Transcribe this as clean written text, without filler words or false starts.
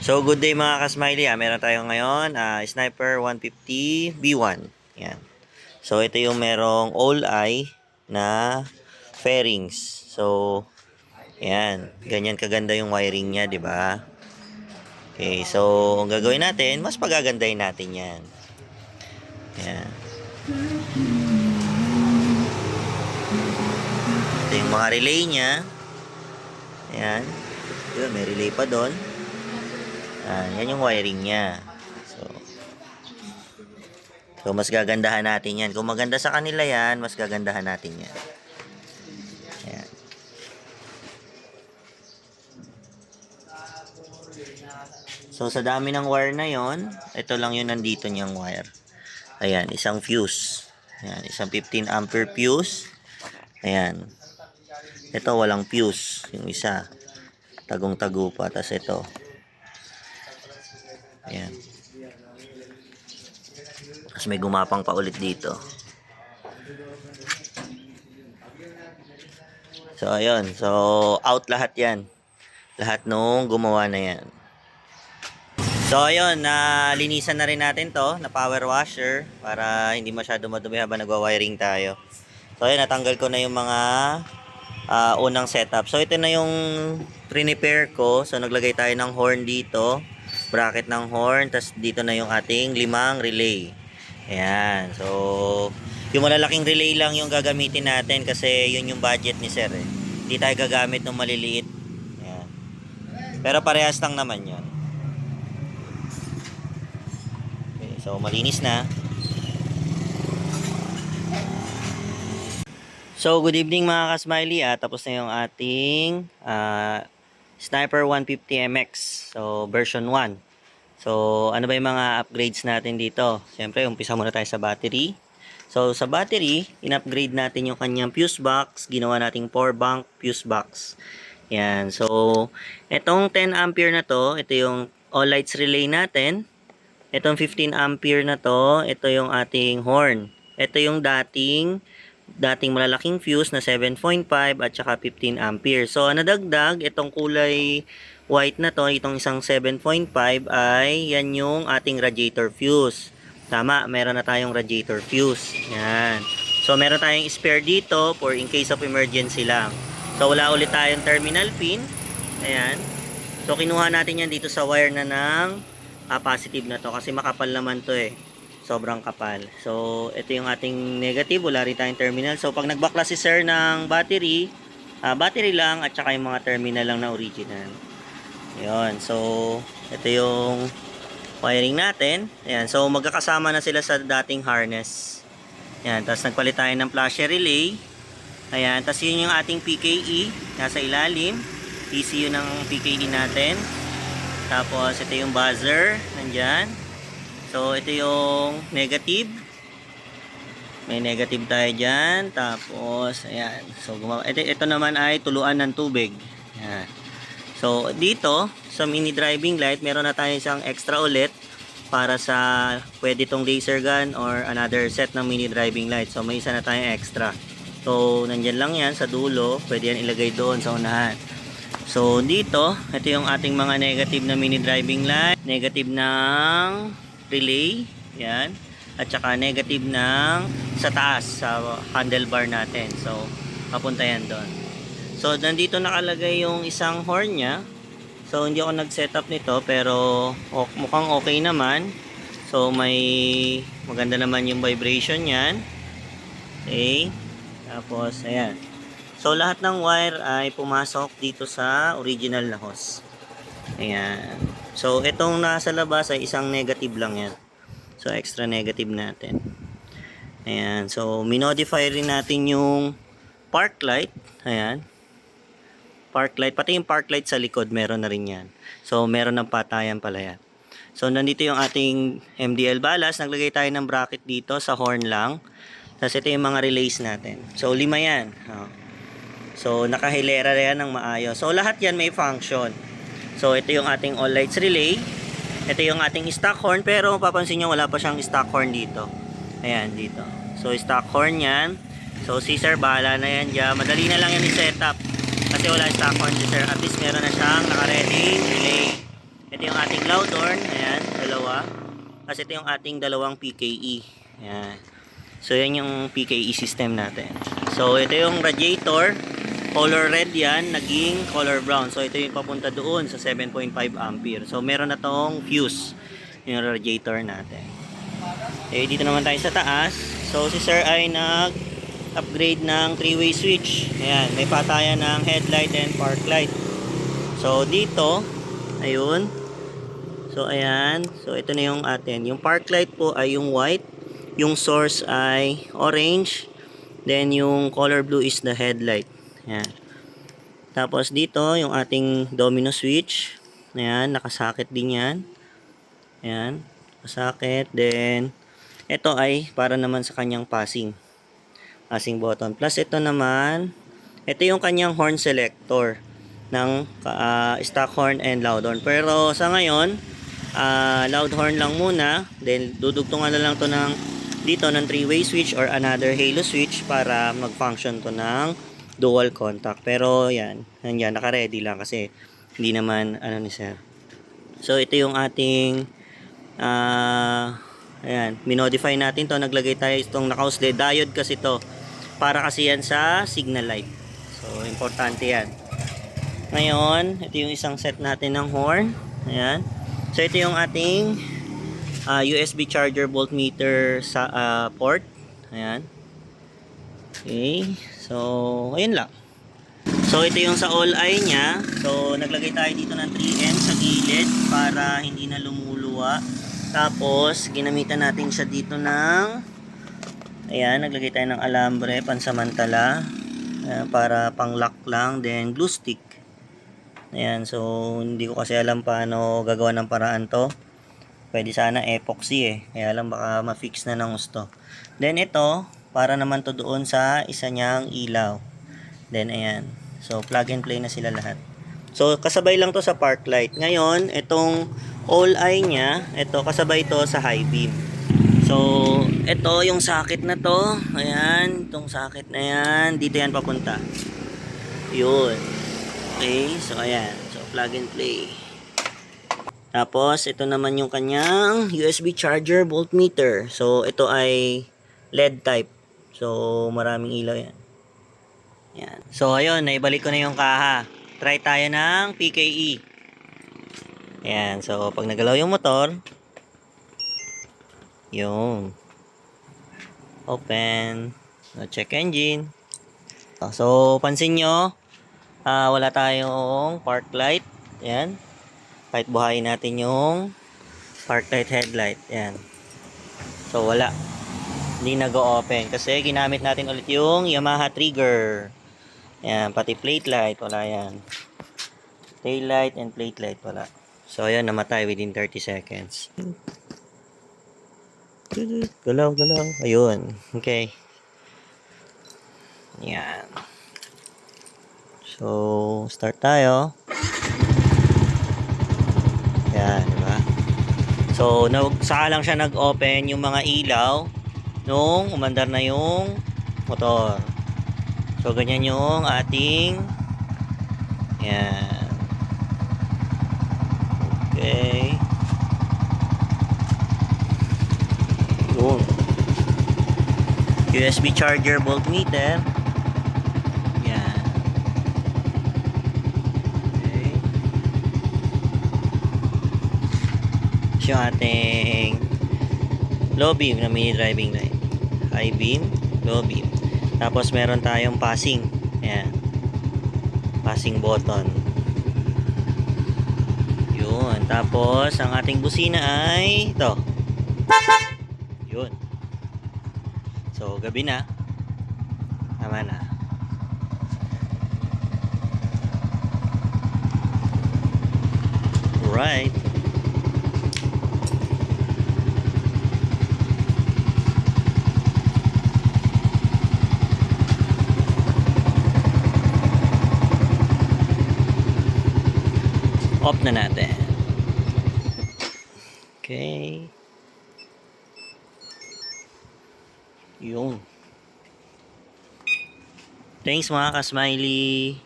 So, good day mga ka-smiley. Meron tayo ngayon, Sniper 150 B1. Yan. So, ito yung merong all eye na fairings. So, yan. Ganyan kaganda yung wiring niya, di ba? Okay, so, ang gagawin natin, mas pagagandahin natin yan. Yan. Ito yung mga relay niya. Yan. Yun, may relay pa doon. Yan yung wiring niya. So, mas gagandahan natin yan. Kung maganda sa kanila yan, mas gagandahan natin yan. Ayan. So, sa dami ng wire na yon, ito lang yung nandito niyang wire. Ayan, isang fuse. Ayan, isang 15 ampere fuse. Ayan. Ito, walang fuse. Yung isa. Tagong-tago pa. Tapos ito. Ayan. Tapos may gumapang pa ulit dito. So, ayun. So, out lahat yan. Lahat nung gumawa na yan. So, ayun. Nalinisan na rin natin to na power washer para hindi masyado madumi habang nagwa-wiring tayo. So, ayun. Natanggal ko na yung mga unang setup. So, ito na yung pre-repair ko. So, naglagay tayo ng horn dito. Bracket ng horn. Tapos, dito na yung ating 5 relay. Ayan. So, yung malalaking relay lang yung gagamitin natin kasi yun yung budget ni sir eh. Hindi tayo gagamit ng maliliit. Ayan. Pero parehas lang naman yun. Okay, so, malinis na. So, good evening mga ka-smiley. Tapos na yung ating Sniper 150 MX. So, version 1. So, ano ba yung mga upgrades natin dito? Siyempre, umpisa muna tayo sa battery. So, sa battery, in-upgrade natin yung kanyang fuse box. Ginawa nating 4 bank fuse box. Yan. So, itong 10 ampere na to, ito yung all lights relay natin. Itong 15 ampere na to, ito yung ating horn. Ito yung dating malalaking fuse na 7.5 at saka 15 ampere. So, nadagdag, itong kulay white na to, itong isang 7.5 ay yan yung ating radiator fuse. Tama, meron na tayong radiator fuse. Yan. So, meron tayong spare dito for in case of emergency lang. So, wala ulit tayong terminal pin. Ayan. So, kinuha natin yan dito sa wire na ng positive na to kasi makapal naman to eh. Sobrang kapal. So, ito yung ating negative. Wala rin tayong terminal. So, pag nagbakla si sir ng battery, battery lang at saka yung mga terminal lang na original. Ayan. So, ito yung wiring natin. Ayan. So, magkakasama na sila sa dating harness. Ayan. Tapos, nagpalit tayo ng flasher relay. Ayan. Tapos, yun yung ating PKE. Nasa ilalim. ECU ng PKE natin. Tapos, ito yung buzzer. Nandyan. So, ito yung negative. May negative tayo dyan. Tapos, ayan. So, ito naman ay tuluan ng tubig. Ayan. So, dito, sa mini driving light, meron na tayo isang extra ulit para sa pwede tong laser gun or another set ng mini driving light. So, may isa na tayong extra. So, nandyan lang yan sa dulo. Pwede yan ilagay doon sa unahan. So, dito, ito yung ating mga negative na mini driving light. Negative ng relay, yan, at saka negative ng sa taas sa handlebar natin. So, papunta yan doon. So, nandito nakalagay yung isang horn niya. So, hindi ako nag-setup nito pero mukhang okay naman. So, may maganda naman yung vibration niyan. Okay. Tapos, ayan. So, lahat ng wire ay pumasok dito sa original na hose. Ayan. So, itong nasa labas ay isang negative lang yan. So, extra negative natin. Ayan. So, minodify rin natin yung park light. Ayan. Park light. Pati yung park light sa likod, meron na rin yan. So, meron ng patayan pala yan. So, nandito yung ating MDL ballast. Naglagay tayo ng bracket dito sa horn lang. Tapos, ito yung mga relays natin. So, 5 yan. So, nakahilera yan ng maayos. So, lahat yan may function. So, ito yung ating all lights relay. Ito yung ating stock horn. Pero, mapapansin nyo, wala pa siyang stock horn dito. Ayan, dito. So, stock horn yan. So, si sir, bahala na yan dyan. Madali na lang yan i-setup. Kasi wala stock horn si sir. At least, meron na siyang naka-ready relay. Ito yung ating loud horn. Ayan, dalawa. Kasi ito yung ating dalawang PKE. Ayan. So, yan yung PKE system natin. So, ito yung radiator. Color red yan, naging color brown. So, ito yung papunta doon sa 7.5 ampere. So, meron na tong fuse yung radiator natin. Eh, dito naman tayo sa taas. So, si sir ay nag-upgrade ng 3-way switch. Ayan, may patayan ng headlight and park light. So, dito, ayun. So, ayan. So, ito na yung atin. Yung park light po ay yung white. Yung source ay orange. Then, yung color blue is the headlight. Ayan. Tapos, dito, yung ating domino switch. Ayan, nakasakit din yan. Ayan, nakasakit. Then, ito ay para naman sa kanyang passing button. Plus, ito naman, ito yung kanyang horn selector ng stock horn and loud horn. Pero, sa ngayon, loud horn lang muna. Then, dudugtungan na lang to ng dito ng 3-way switch or another halo switch para mag-function to ng dual contact. Pero, yan, naka-ready lang kasi hindi naman, ano ni sir. So, ito yung ating ayan, minodify natin to. Naglagay tayo itong naka-OSD diode kasi to. Para kasi yan sa signal light. So, importante yan. Ngayon, ito yung isang set natin ng horn. Ayan. So, ito yung ating USB charger voltmeter sa port. Ayan. Okay. So, ayun lang. So, ito yung sa all-eye nya. So, naglagay tayo dito ng 3M sa gilid para hindi na lumuluwa. Tapos, ginamitan natin siya dito ng ayan, naglagay tayo ng alambre pansamantala. Ayan, para pang-lock lang. Then, glue stick. Ayan, so, hindi ko kasi alam paano gagawa ng paraan to. Pwede sana epoxy eh. Kaya lang baka ma-fix na ng gusto. Then, ito, para naman to doon sa isa niyang ilaw. Then, ayan. So, plug and play na sila lahat. So, kasabay lang to sa park light. Ngayon, itong all eye nya, ito, kasabay to sa high beam. So, ito yung socket na to. Ayan, itong socket na yan. Dito yan papunta. Yun. Okay, so ayan. So, plug and play. Tapos, ito naman yung kanyang USB charger voltmeter. So, ito ay LED type. So, maraming ilaw yan. Yan. So, ayun, naibalik ko na yung kaha. Try tayo ng PKE. Yan. So, pag nagalaw yung motor, yung open. So, check engine. So, pansin nyo, wala tayong park light. Yan. Kahit buhayin natin yung park light headlight. Yan. So, wala. Hindi nag-o-open. Kasi ginamit natin ulit yung Yamaha trigger. Ayan, pati plate light, wala yan. Tail light and plate light, wala. So, ayan, namatay within 30 seconds. Galaw, galaw. Ayun, okay. Ayan. So, start tayo. Ayan, diba? So, saka lang siya nag-open yung mga ilaw nung umandar na yung motor. So, ganyan yung ating yan. Okay. Yun. USB charger voltmeter. Yan. Okay. So, yung ating low beam na mini driving light. High beam, low beam. Tapos meron tayong passing. Ayan. Passing button. Yun. Tapos ang ating busina ay ito. Yun. So gabi na. Tama na. Right. Off na natin. Okay. Yun. Thanks mga ka-smiley.